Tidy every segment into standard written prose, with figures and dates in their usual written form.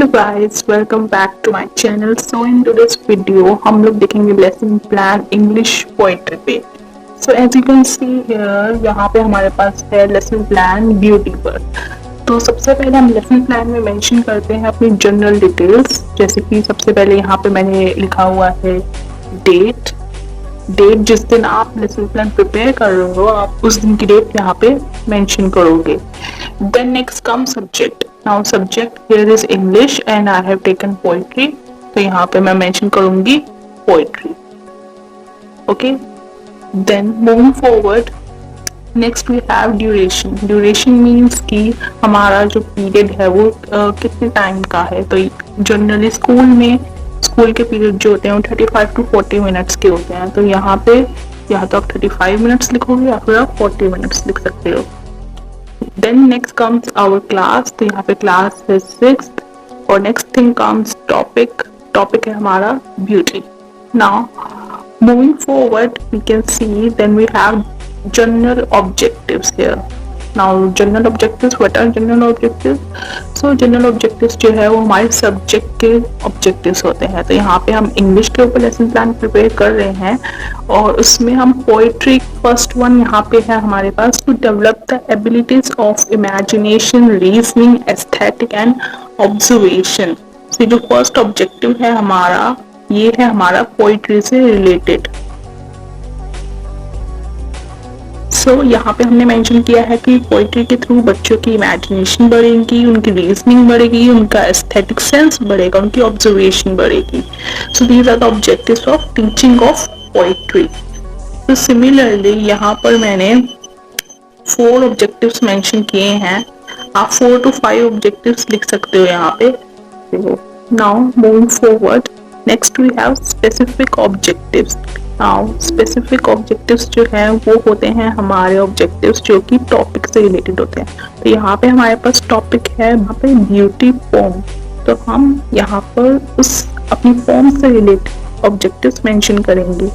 Hello guys, welcome back to my channel. So in today's video हम लोग देखेंगे lesson plan English poetry पे। So as you can see here, यहाँ पे हमारे पास है लेसन प्लान ब्यूटी पर। तो सबसे पहले हम लेसन प्लान में मेंशन करते हैं अपनी जनरल डिटेल्स, जैसे कि सबसे पहले यहाँ पे मैंने लिखा हुआ है डेट। डेट जिस दिन आप लेसन प्लान प्रिपेयर कर रहे हो, आप उस दिन की डेट यहाँ पे मेंशन करोगे। Then next come subject. Now subject here is English and I have taken poetry, तो यहाँ पे मैं मेंशन करूंगी poetry. Okay, then moving forward, next we have duration. Duration means कि हमारा जो पीरियड है वो कितने टाइम का है। तो जनरली स्कूल के पीरियड जो होते हैं वो 35 to 40 मिनट्स के होते हैं। तो यहाँ पे या तो आप 35 मिनट्स लिखोगे या फिर आप 40 मिनट्स लिख सकते हो। Then next comes our class, तो यहाँ पे क्लास है 6th। और next thing comes topic. Topic है हमारा beauty. Now moving forward we can see then we have general objectives here. Now general objectives, what are general objectives? So general objectives जो है वो हमारे सब्जेक्ट के objectives होते हैं। तो यहाँ पे हम इंग्लिश के ऊपर लेसन प्लान प्रिपेयर कर रहे हैं और उसमें हम पोएट्री फर्स्ट वन यहाँ पे है हमारे पास, to develop the abilities of imagination, reasoning, aesthetic and observation. तो जो फर्स्ट ऑब्जेक्टिव है हमारा, ये है हमारा पोएट्री से रिलेटेड। यहाँ पे हमने मेंशन किया है कि पोएट्री के थ्रू बच्चों की इमेजिनेशन बढ़ेगी, उनकी रीजनिंग बढ़ेगी, उनका एस्थेटिक सेंस बढ़ेगा, उनकी ऑब्जर्वेशन बढ़ेगी। So these are the objectives of teaching of poetry. तो सिमिलरली यहाँ पर मैंने 4 ऑब्जेक्टिव्स मेंशन किए हैं। आप 4 to 5 ऑब्जेक्टिव्स लिख सकते हो यहाँ पे। Now moving forward, next we have specific objectives. Now specific objectives जो है वो होते हैं हमारे ऑब्जेक्टिव्स जो कि टॉपिक से रिलेटेड होते हैं। तो यहाँ पे हमारे पास टॉपिक है वहाँ पे ब्यूटी पोम। तो हम यहाँ पर उस अपनी पोम से रिलेटेड ऑब्जेक्टिव्स मेंशन करेंगे।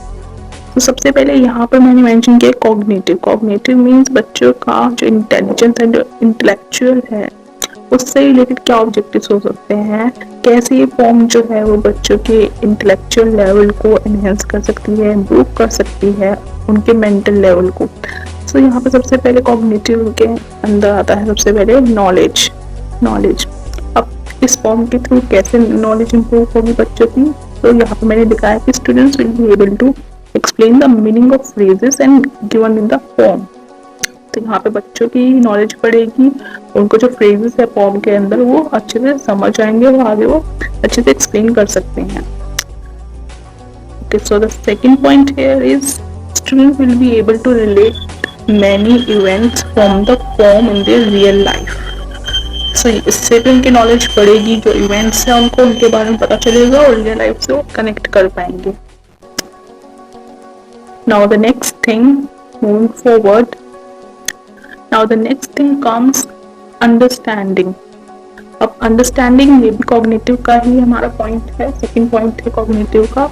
तो सबसे पहले यहाँ पर मैंने मेंशन किया कॉग्निटिव। कॉग्निटिव मीन्स बच्चों का जो इंटेलिजेंस है, जो इंटेलेक्चुअल है, उससे रिलेटेड क्या ऑब्जेक्टिव्स हो सकते हैं, कैसे ये फॉर्म जो है वो बच्चों के इंटेलेक्चुअल लेवल को एनहेंस कर सकती है, इम्प्रूव कर सकती है उनके मेंटल लेवल को। सो यहाँ पे सबसे पहले कॉग्निटिव के अंदर आता है सबसे पहले नॉलेज। अब इस फॉर्म के थ्रू कैसे नॉलेज इम्प्रूव होगी बच्चों की, तो यहाँ पे मैंने दिखाया कि students will be able to explain the meaning of phrases and given in the form. तो यहाँ पे बच्चों की नॉलेज बढ़ेगी, उनको जो फ्रेजेस है फॉर्म के अंदर वो अच्छे से समझ आएंगे और आगे वो अच्छे से एक्सप्लेन कर सकते हैं। Okay, so the second point here is students will be able to relate many events from the poem in their real life. So इससे भी उनकी नॉलेज बढ़ेगी, जो इवेंट्स हैं उनको उनके बारे में पता चलेगा और रियल लाइफ से वो कनेक्ट कर पाएंगे। Now the next thing, moving forward, now the next thing comes understanding. अब अंडरस्टैंडिंग में भी कॉग्निटिव का ही हमारा पॉइंट है, सेकंड पॉइंट है कॉग्निटिव का।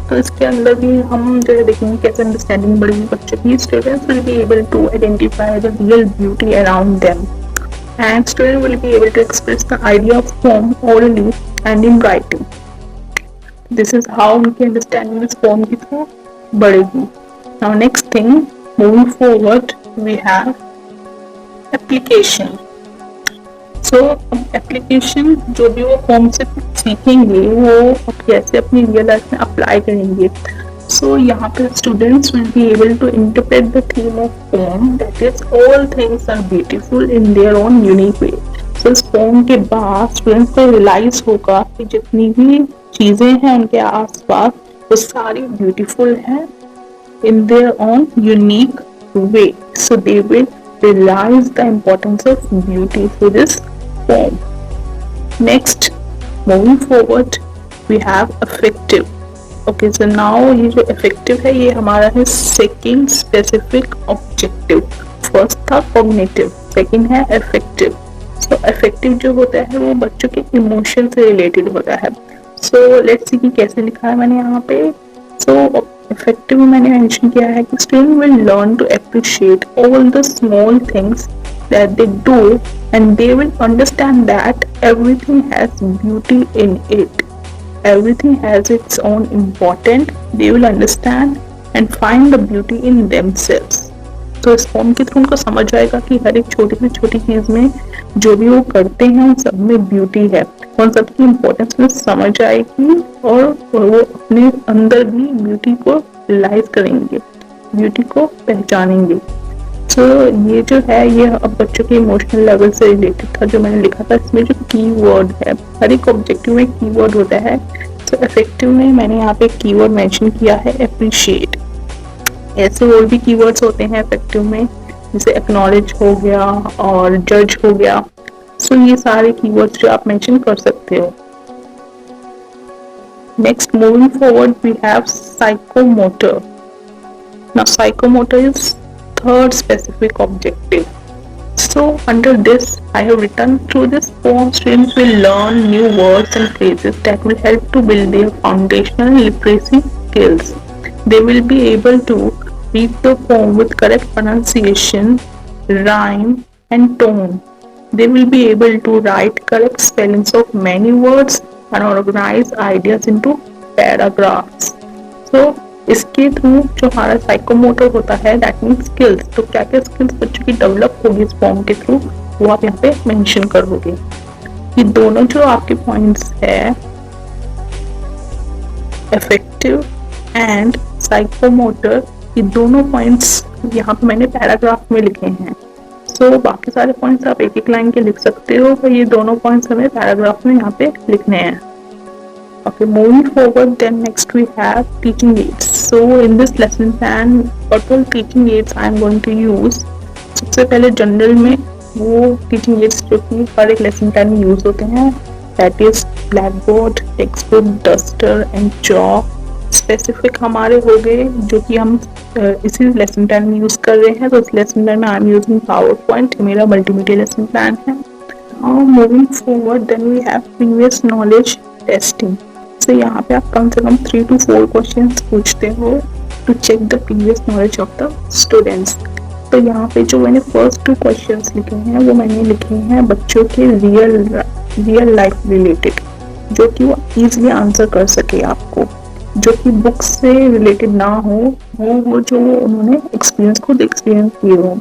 तो इसके अंदर भी हम जो है देखेंगे कैसे अंडरस्टैंडिंग बढ़ेगी बच्चों की। Students will be able to identify the real beauty around them and student will be able to express the idea of form orally and in writing. This is how उनकी अंडरस्टैंडिंग इस form की through बढ़ेगी। Now next thing, moving forward, we have application. So application जो भी वो form से सीखेंगे वो कैसे अपनी रियल लाइफ में अप्लाई करेंगे। सो यहाँ पे students will be able to interpret the theme of poem, that is all things are beautiful in their own unique way. So इस पोम के बाद स्टूडेंट्स को रियलाइज होगा कि जितनी भी चीजें हैं उनके आसपास वो सारी ब्यूटीफुल हैं in their own unique way. So they will realize the importance of beauty through this poem. Next, moving forward, we have affective. Okay, so now ये जो affective है ये हमारा है second specific objective. First था cognitive, second है affective. So affective जो होता है वो बच्चों के emotion से related होता है। So let's see कि कैसे लिखा है मैंने यहाँ पे। So effective मैंने मेंशन किया है कि student will learn to appreciate all the small things that they do, and they will understand that everything has beauty in it. Everything has its own importance. They will understand and find the beauty in themselves. तो इस form के through उनको समझ आएगा कि हर एक छोटी से छोटी चीज में जो भी वो करते हैं उन सब में ब्यूटी है, उन सब की इम्पोर्टेंस में समझ आएगी और वो अपने अंदर भी ब्यूटी को रियलाइज करेंगे, ब्यूटी को पहचानेंगे। तो ये जो है ये अब बच्चों के इमोशनल लेवल से रिलेटेड था जो मैंने लिखा था। इसमें जो की वर्ड है, हर एक ऑब्जेक्टिव में की वर्ड होता है। तो इफेक्टिव में मैंने यहाँ पे की वर्ड मेंशन किया है अप्रिशिएट। ऐसे और भी कीवर्ड्स होते हैं इफेक्टिव में, जैसे एक्नॉलेज हो गया और जज हो गया। सो ये सारे कीवर्ड्स जो आप मेंशन कर सकते हो। Next, moving forward we have psychomotor. Now psychomotor is third specific objective. So under this I have written, through this poem students will learn new words and phrases that will help to build their foundational literacy skills. They will be able to read the poem with correct pronunciation, rhyme and tone. They will be able to write correct spellings of many words and organize ideas into paragraphs. So इसके through जो हमारा psychomotor होता है that means skills, तो क्या क्या skills बच्चों की डेवलप होगी इस फॉर्म के थ्रू वो आप यहाँ पे मेंशन करोगे। ये दोनों जो आपके पॉइंट्स है इफेक्टिव एंड साइकोमोटर, ये दोनों पॉइंट्स यहाँ पे मैंने पैराग्राफ में लिखे हैं। सो बाकी सारे पॉइंट्स आप एक एक लाइन के लिख सकते हो, पर ये दोनों पॉइंट्स हमें पैराग्राफ में यहाँ पे लिखने हैं। Okay, moving forward, then next we have teaching aids. So in this lesson plan, what all teaching aids I am going to use? सबसे पहले जनरल में वो टीचिंग एड्स जो कि हर एक लेसन प्लान में यूज होते हैं, that is black board, text book, duster and chalk. Specific हमारे हो गए जो कि हम इसी लेसन प्लान में यूज कर रहे हैं। तो इस लेसन प्लान में I am using power point, मेरा मल्टीमीडिया लेसन प्लान है। Now moving forward, then we have previous knowledge testing. तो यहाँ पे आप कम से कम 3 to 4 क्वेश्चंस पूछते हो to check the previous knowledge of the students. तो यहाँ पे जो मैंने फर्स्ट 2 क्वेश्चंस लिखे हैं वो मैंने लिखे हैं बच्चों के रियल लाइफ रिलेटेड, जो कि वो इजीली आंसर कर सके आपको, जो कि बुक से रिलेटेड ना हो, वो जो उन्होंने खुद एक्सपीरियंस किए हो।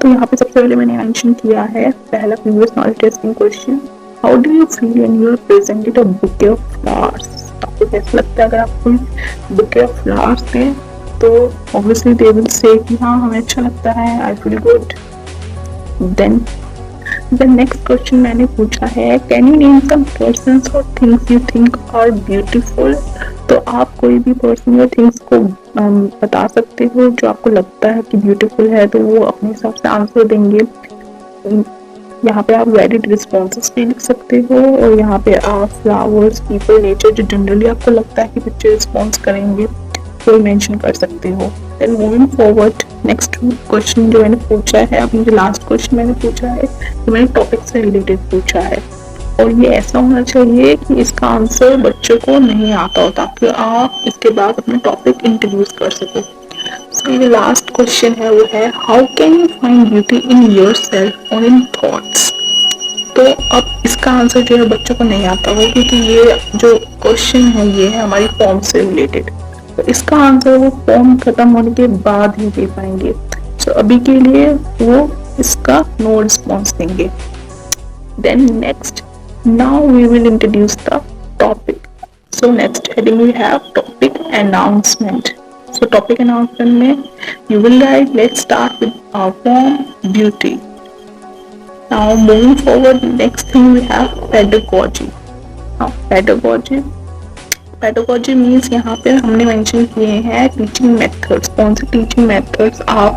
तो यहाँ पे सबसे पहले मैंने मेंशन किया है पहला previous knowledge testing question, how do you feel when you are presented a bouquet of flowers. आपको कैसा लगता है अगर आपको बुके ऑफ फ्लावर्स दें? तो ऑब्वियसली दे विल से कि हाँ हमें अच्छा लगता है, I feel good. Then the next question मैंने पूछा है, can you name some persons और things you think are beautiful. तो आप कोई भी पर्सन या थिंग्स को बता सकते हो जो आपको लगता है कि ब्यूटीफुल है, तो वो अपने हिसाब से आंसर देंगे। यहाँ पे आप वैलिड रिस्पॉन्सेस भी लिख सकते हो, और यहाँ पे आप फ्लावर्स, पीपल, नेचर जो जनरली आपको लगता है कि बच्चे रिस्पॉन्स करेंगे वो मेंशन कर सकते हो। Then moving forward, next question जो मैंने पूछा है, अभी जो लास्ट क्वेश्चन मैंने पूछा है तो मैंने टॉपिक से रिलेटेड पूछा है, और ये ऐसा होना चाहिए कि इसका आंसर बच्चों को नहीं आता हो, ताकि आप इसके बाद अपने टॉपिक इंट्रोड्यूस कर सको। सो ये लास्ट क्वेश्चन है वो है, how can you find beauty in yourself और इन थॉट्स। तो अब इसका आंसर जो है बच्चों को नहीं आता हो, क्योंकि ये जो क्वेश्चन है ये है हमारी फॉर्म से रिलेटेड, तो इसका आंसर वो फॉर्म खत्म होने के बाद ही दे पाएंगे। सो अभी के लिए वो इसका नो रिस्पॉन्स देंगे। Then next, now we will introduce the topic. So next heading we have topic announcement. So topic announcement में you will write, let's start with our form beauty. Now moving forward, next thing we have pedagogy. Now pedagogy means यहाँ पे हमने mention किए हैं teaching methods, कौन से teaching methods आप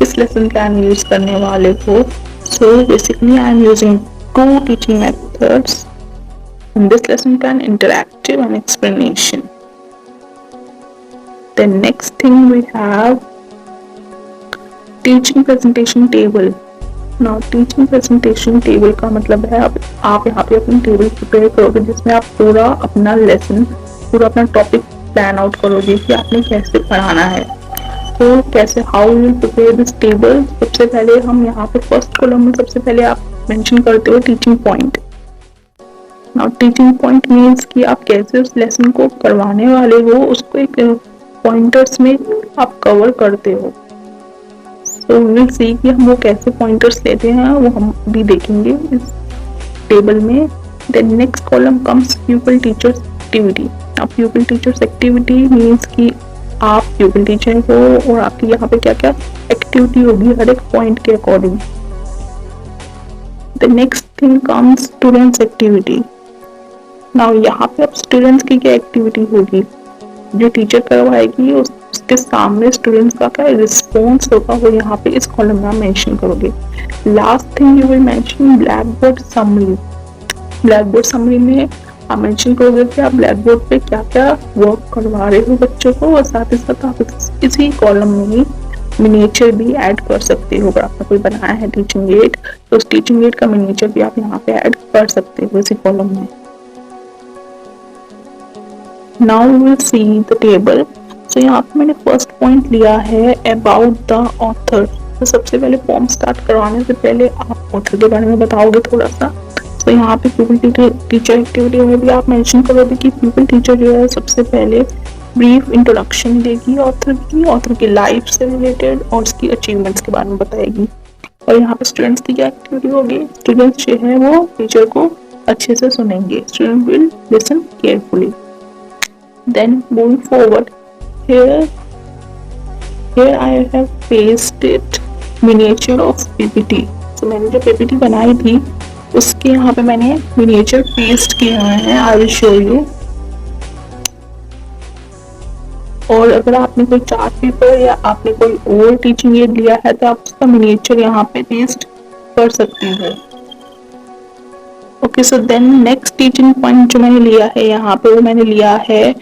इस lesson plan use करने वाले हो। So basically I am using 2 teaching methods in this lesson plan, interactive and explanation. The next thing we have teaching presentation table. Now teaching presentation table का मतलब है आप यहाँ पे अपनी टेबल प्रिपेयर करोगे जिसमें आप पूरा अपना लेसन, पूरा अपना टॉपिक प्लान आउट करोगे कि आपने कैसे पढ़ाना है। तो कैसे how you will prepare this table, सबसे पहले हम यहाँ पे फर्स्ट कॉलम में सबसे पहले आप मेंशन करते हो teaching point. Now teaching point means कि आप कैसे उस लेसन को करवाने वाले हो उसको एक पॉइंटर्स में आप कवर करते हो। तो विल सी कि हम वो कैसे पॉइंटर्स लेते हैं वो हम भी देखेंगे इस टेबल में। Then next column comes pupil teachers activity. अब प्यूपिल टीचर्स एक्टिविटी मीन्स कि आप प्यूपिल टीचर हो और आपकी यहाँ पे क्या क्या एक्टिविटी होगी हर एक पॉइंट के according. The next thing comes students activity. Now यहाँ पे अब स्टूडेंट्स की क्या एक्टिविटी होगी, जो टीचर करवाएगी उसके सामने स्टूडेंट्स का क्या रिस्पॉन्स होगा वो यहाँ पे इस कॉलम में आप मेंशन करोगे। Last thing you will mention black board summary. Black board summary में आप मेंशन करोगे कि आप ब्लैक बोर्ड पे क्या क्या वर्क करवा रहे हो बच्चों को, और साथ ही साथ आप इसी कॉलम में ही मिनिएचर भी ऐड कर सकते हो। अगर आपने कोई बनाया है टीचिंग एड तो उस टीचिंग एड का मिनिएचर भी आप यहाँ पे ऐड कर सकते हो इसी कॉलम में। Now we will see the table. तो यहाँ पे मैंने फर्स्ट पॉइंट लिया है अबाउट द ऑथर। तो सबसे पहले फॉर्म स्टार्ट करवाने से पहले आप ऑथर के बारे में बताओगे थोड़ा सा। तो यहाँ पे प्यूपिल टीचर एक्टिविटी में भी आप मेंशन करोगे कि प्यूपिल टीचर जो है सबसे पहले ब्रीफ इंट्रोडक्शन देगी ऑथर की लाइफ से रिलेटेड और उसकी अचीवमेंट्स के बारे में बताएगी। और यहाँ पे स्टूडेंट्स की क्या एक्टिविटी होगी, स्टूडेंट्स जो है वो टीचर को अच्छे से सुनेंगे, student will listen carefully. Then moving forward, here I have pasted miniature of PPT। तो मैंने जो PPT बनाई थी उसके यहाँ पे मैंने मिनिएचर पेस्ट किए हुए हैं, आई विल शो यू। और अगर आपने कोई चार्ट पेपर या आपने कोई और टीचिंग एड लिया है तो आप उसका मिनिएचर यहाँ पे पेस्ट कर सकते हो। Okay, so then next teaching point जो मैंने लिया है यहाँ पे वो मैंने लिया है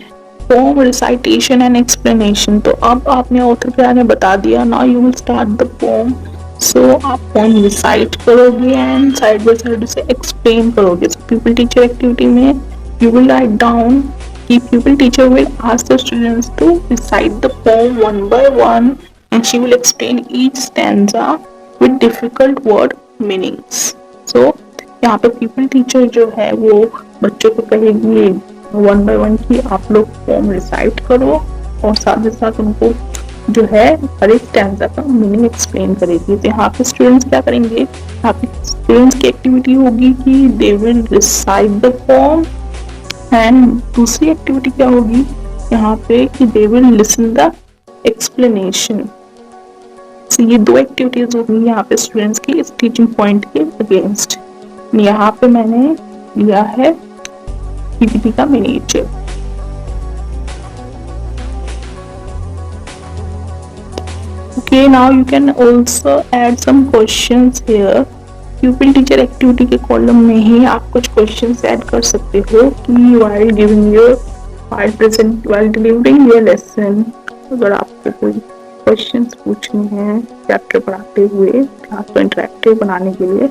पोएम रिसाइटेशन एंड एक्सप्लेनेशन। तो अब आपने ऑथर के बारे में बता दिया, now you will start the poem. So आप पोएम रिसाइट करोगे एंड साइड बाय साइड उसे एक्सप्लेन करोगे। सो प्यूपिल टीचर एक्टिविटी में यू विल राइट डाउन कि pupil teacher will ask the students to recite the poem one by one and she will explain each stanza with difficult word meanings. So यहाँ पे प्यूपिल teacher जो है वो बच्चों को कहेगी वन बाय वन की आप लोग पोएम रिसाइट करो और साथ ही साथ उनको जो है हर एक स्टैंजा का मीनिंग एक्सप्लेन करेगी। तो यहाँ पे स्टूडेंट्स क्या करेंगे, यहाँ पे स्टूडेंट्स की एक्टिविटी होगी कि they will recite the poem and दूसरी एक्टिविटी क्या होगी यहाँ पे कि they will listen the explanation. तो ये दो एक्टिविटीज होगी यहाँ पे स्टूडेंट्स की इस टीचिंग पॉइंट के अगेंस्ट। यहाँ पे मैंने लिया है पीपीटी का miniature. Okay, now you can also add some questions here। pupil teacher activity के कॉलम में ही आप कुछ questions add कर सकते हो कि while delivering your lesson, अगर आपको कोई questions पूछने हैं चैप्टर पढ़ाते हुए क्लास को इंटरेक्टिव बनाने के लिए,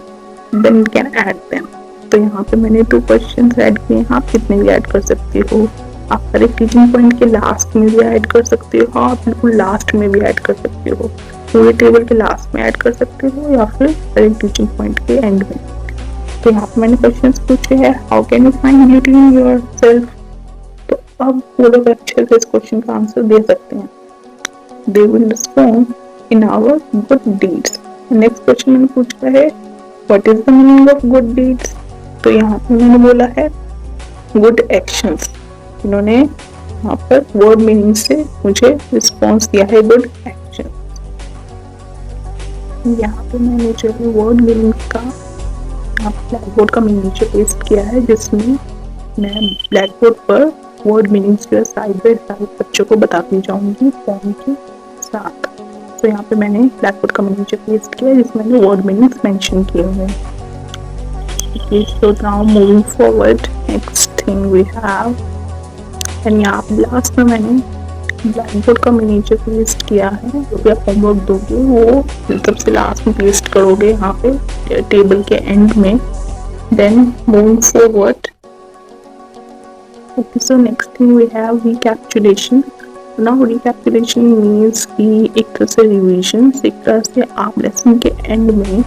then you can add them। तो यहाँ पे मैंने 2 क्वेश्चंस ऐड किए हैं, आप कितने भी ऐड कर सकते हो। आप हर एक टीचिंग पॉइंट के लास्ट में भी ऐड कर सकते हो, आप बिल्कुल लास्ट में भी ऐड कर सकते हो, पूरे टेबल के लास्ट में ऐड कर सकते हो या फिर हर एक टीचिंग पॉइंट के एंड में। तो यहाँ पे मैंने क्वेश्चंस पूछे हैं, how can you find beauty in yourself. तो अब वो लोग अच्छे से इस क्वेश्चन का आंसर दे सकते हैं। They will respond in our good deeds. Next question मैंने पूछा है, what is the meaning of good deeds. तो यहाँ पे मैंने बोला है गुड एक्शंस। इन्होंने यहाँ पर वर्ड मीनिंग से मुझे रिस्पॉन्स दिया है गुड एक्शन। यहाँ पे मैंने जो है वर्ड मीनिंग का ब्लैक बोर्ड का मिनिएचर पेस्ट किया है, जिसमें मैं ब्लैक बोर्ड पर वर्ड मीनिंग्स जो है साइड बाय साइड बच्चों को बताती जाऊंगी फॉर्म के साथ। तो यहाँ पे मैंने ब्लैक बोर्ड का मिनिएचर पेस्ट किया जिसमें मैंने वर्ड मीनिंग्स मेंशन किए हुए हैं। Okay, so now moving forward, next thing we have, and यहाँ पे लास्ट में मैंने ब्लैक बोर्ड का मिनिएचर पेस्ट किया है। जो भी आप होमवर्क दोगे वो सबसे लास्ट में पेस्ट करोगे यहाँ पे टेबल के एंड में। Then moving forward, okay, so next thing we have recapitulation। नाउ रिकैपिटुलेशन मीन्स कि एक तरह से रिविजन, एक तरह से आप लेसन के एंड में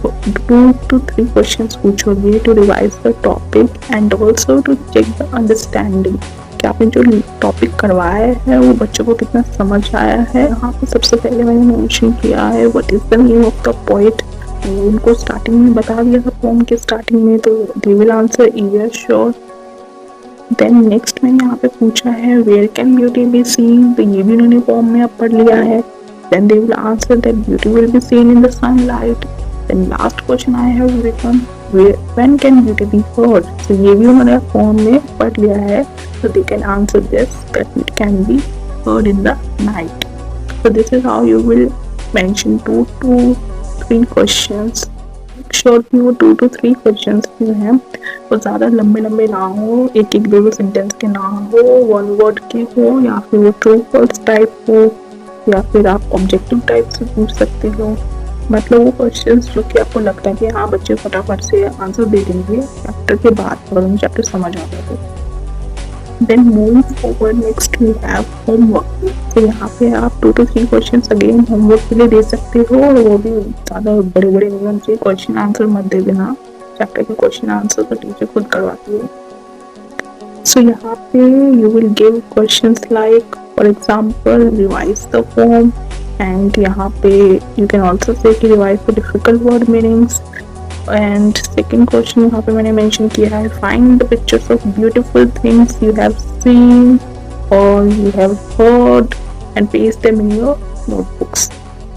2 to 3 क्वेश्चंस पूछोगे to revise the topic and also to check the understanding कि आपने जो टॉपिक करवाया है वो बच्चों को कितना समझ आया है। यहाँ पे सबसे पहले मैंने मेंशन किया है what is the name of the poet, उनको स्टार्टिंग में बता दिया था पोएम के स्टार्टिंग में, तो they will answer yes sure. Then next मैंने यहाँ पे पूछा है where can beauty be seen, तो ये भी उन्होंने पोएम में अब पढ़ लिया है। Then they will answer that beauty will be seen in the sunlight. Then last question I have written when can beauty be heard, तो ये भी उन्होंने पोएम में पढ़ लिया है, so they can answer this that it can be heard in the night. So this is how you will mention 2 to 3 questions. Make sure कि वो 2 to 3 questions जो हैं वो ज़्यादा लंबे लंबे ना हो, एक एक दो सेंटेंस के ना हो, वन वर्ड के हो, या फिर वो ट्रू फॉल्स टाइप हो, या फिर आप ऑब्जेक्टिव टाइप से पूछ सकते हो। मतलब वो क्वेश्चंस जो कि आपको लगता है कि हाँ बच्चे फटाफट से आंसर दे देंगे चैप्टर के बाद, अगर उन्हें चैप्टर समझ आ गया तो। Then moving forward next we have homework. तो यहाँ पे आप 2 to 3 questions again homework के लिए दे सकते हो, और वो भी ज़्यादा बड़े बड़े नहीं होने चाहिए, क्वेश्चन आंसर मत दे देना, चैप्टर के क्वेश्चन आंसर तो टीचर खुद करवाती है। So यहाँ पे you will give questions like for example revise the poem, and यहाँ पे you can also say कि revise the difficult word meanings। And second question यहाँ पे मैंने मेंशन किया है find the pictures of beautiful things you have seen और you have heard and paste them in your notebooks.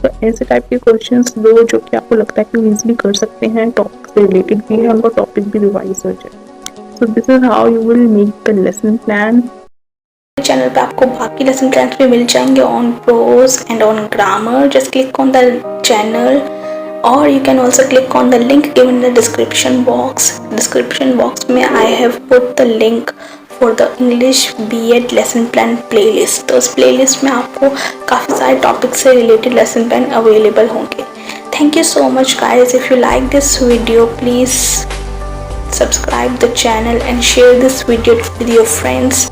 तो ऐसे type के क्वेश्चंस दो जो कि आपको लगता है कि इजीली कर सकते हैं, टॉपिक से रिलेटेड भी है, उनका टॉपिक भी रिवाइज हो जाए। So this is how you will make the lesson plan. Channel पे आपको बाकी लेसन प्लान भी मिल जाएंगे on prose and on grammar. Just click on the channel, or you can also click on the link given in the description box. Description box में I have put the link for the English B.Ed lesson plan playlist. तो उस playlist में आपको काफ़ी सारे topic से related lesson plan available होंगे। Thank you so much guys. If you like this video, please subscribe the channel and share this video with your friends.